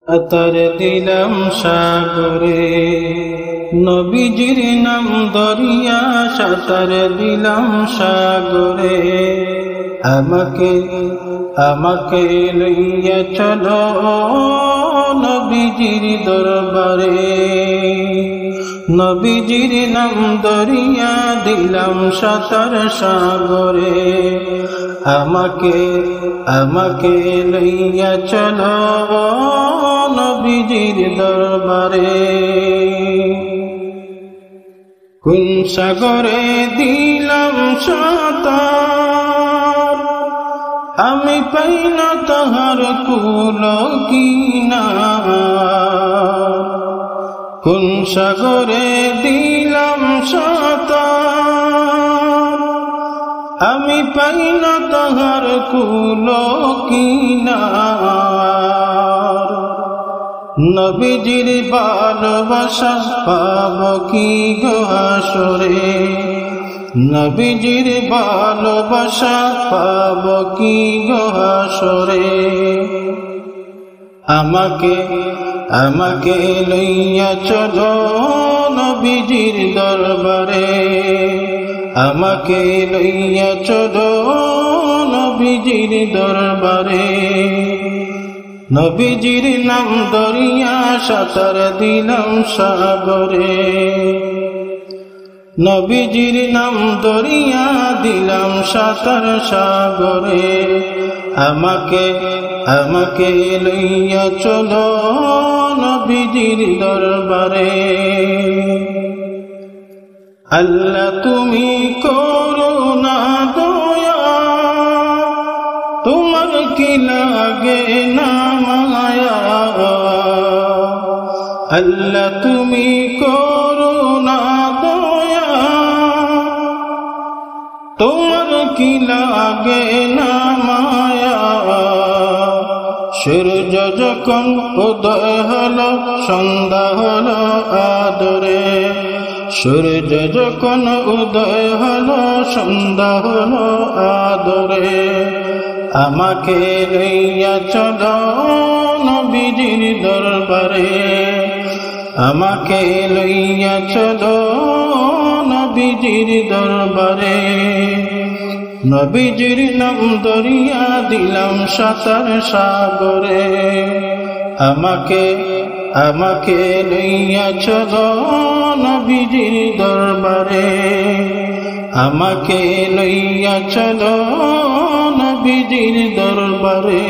আতর দিলাম সাগরে, নবীজির নাম দরিয়া সাঁতার দিলাম সাগরে। আমাকে লইয়া চলো নবীজির দরবারে, নবীজির নাম দরিয়া দিলাম সাঁতার সাগরে। আমাকে লইয়া চলো নবীজির দরবারে। কোন সাগরে দিলাম সাঁতার, আমি পাই না তাহার কুল কিনার। কোন সাগরে দিলাম সাঁতার, আমি পাই না তাহার কুল কিনার। নবীজির ভালোবাসা পাব কি গো হাসরে, নবীজির ভালোবাসা পাব কি গো হাসরে। আমাকে লইয়া চলো নবীজির দরবারে, আমাকে লইয়া চলো নবীজির দরবারে। নবীজির নাম দরিয়া সাঁতার দিলাম সাগরে, নবীজির নাম দরিয়া দিলাম সাঁতার সাগরে। আমাকে লইয়া চলো নবীজির দরবারে। আল্লাহ তুমি করুণা দয়া, তোমার কি লাগে না মায়া। আল্লাহ তুমি করুণা দয়া, তোমার কি লাগে না মায়া। সূর্য যখন উদয় হলো সন্ধ্যা হলো আদরে, সূর্য যখন উদয় হলো সন্ধ্যা হলো আদরে। আমাকে লইয়া চলো নবীজির দরবারে, আমাকে লইয়া চলো নবীজির দরবারে। নবীজির নাম দরিয়া দিলাম সাঁতার সাগরে। আমাকে লইয়া চলো নবীজির দরবারে, আমাকে লইয়া চলো নবীজির দরবারে।